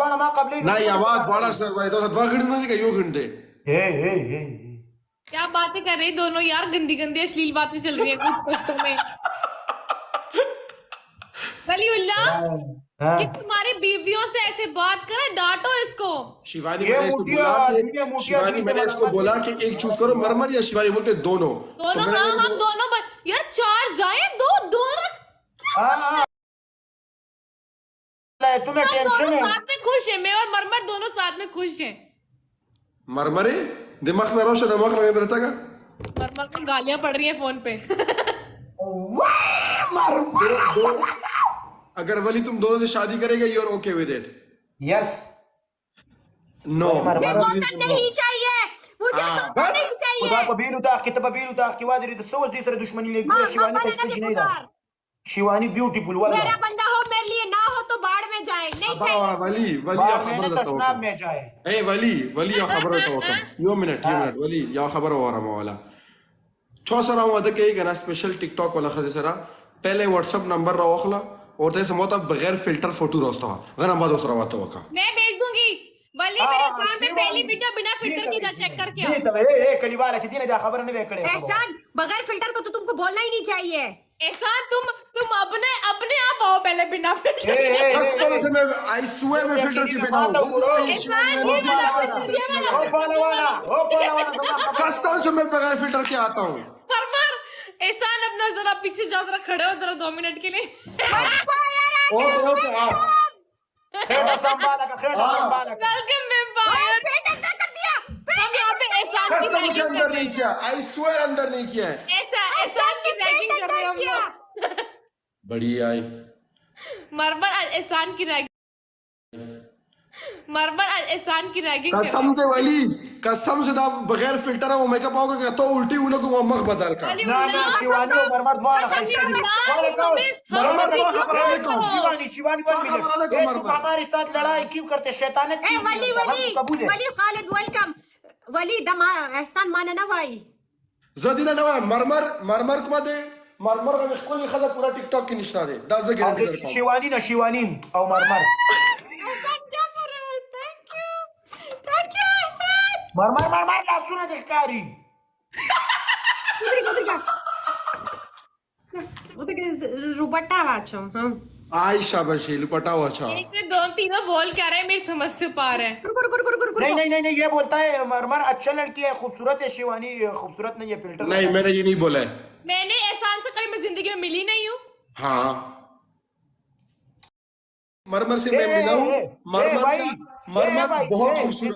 वाला मा कबले नहीं आवाज बड़ा से भाई तो दवा घंटे नहीं का यो घंटे हे क्या बातें कर रही दोनों यार, गंदी गंदी अश्लील बातें चल रही है कुछ पोस्टों में। वलीउल्लाह, ये तुम्हारी बीवियों से ऐसे बात करे, डांटो इसको। शिवानी मैंने इसको बोला कि एक चूज करो, मरमर या शिवानी, बोलते दोनों। दोनों हाँ, हम दोनों यार 4 जाए, दो रख। तुम्हें टेंशन है? साथ में खुश है, मैं और मरमर दोनों साथ में खुश हैं। मरमरे दिमाग में रोशन दिमाग लगे रहता का। मरमर को गालियां पड़ रही है फोन पे। अगर वली तुम दोनों से शादी करेगा, you are okay with it? Yes. No, नहीं चाहिए मुझे, नहीं चाहिए। खुदा को बील उतार, कितना बील उतार की वादरी तो सोच दी सर दुश्मनी लेगी। शिवानी का स्टेज नहीं था। शिवानी ब्यूटीफुल वाला मेरा बंदा हो, मेरे लिए ना हो तो बाढ़ में जाए, नहीं चाहिए। वली या खबर देता हूं में जाए। ए वली या खबर देता हूं। यो मिनट वली या खबर हो रहा वाला छो सरा हूं अद के ना स्पेशल टिकटॉक वाला खजे सरा पहले व्हाट्सएप नंबर रा ओखला और ते समोता बगैर फिल्टर फोटो रोस्ता गना बाद उसरा वाता वका मैं भेज दूंगी। वली मेरे अकाउंट में पहली वीडियो बिना फिल्टर की चेक करके ये तो ए कली वाला थी ने खबर नहीं वेकड़े। एहसान, बगैर फिल्टर को तो तुमको बोलना ही नहीं चाहिए। एहसान, तुम अपने आप आओ पहले बिना फिल्टर। कसम से मैं आई स्वेयर मैं फिल्टर की बिना कसम से मैं बगैर फिल्टर के आता हूँ। मरमर, एहसान अपना जरा पीछे जा, जरा खड़े हो जरा 2 मिनट के लिए। Welcome vampire. हम यहाँ पे एहसान की कसम से रैगिंग अंदर नहीं किया, आई स्वेयर अंदर नहीं किया है। एहसान की रैगिंग कर रहे हैं हम लोग। बड़ी आई मरमर एहसान की रैगिंग कसम दे वली, कसम से दा बगैर फिल्टर है वो मेकअप आओगे क्या तो उल्टी उन्हें को मख बदल का ना शिवानी मरमर द्वारा शिवानी तू हमारे साथ लड़ाई क्यों करते? शैतान वली खालिद वेलकम। वली दमा एहसान माना ना भाई जदीना नवा मरमर को दे मरमर का कोई खदा पूरा टिकटॉक की निशान दे दास गारंटी करता हूं। शिवानी ना शिवानी और मरमर मरमर ना सुना देखकारी रुबट्टा वाचम हम आयशा बशील पटावा अच्छा एक से 2-3 बोल क्या रहे हैं, मेरी समझ से पार है। नहीं ये बोलता है मरमर अच्छा लड़की है, खूबसूरत है। शिवानी खूबसूरत नहीं है, फिल्टर नहीं मैंने ये नहीं बोला है। मैंने एहसान से कहीं मैं जिंदगी में मिली नहीं हूँ। हाँ मरमर से मैं मिला हूँ। मरमर बहुत खूबसूरत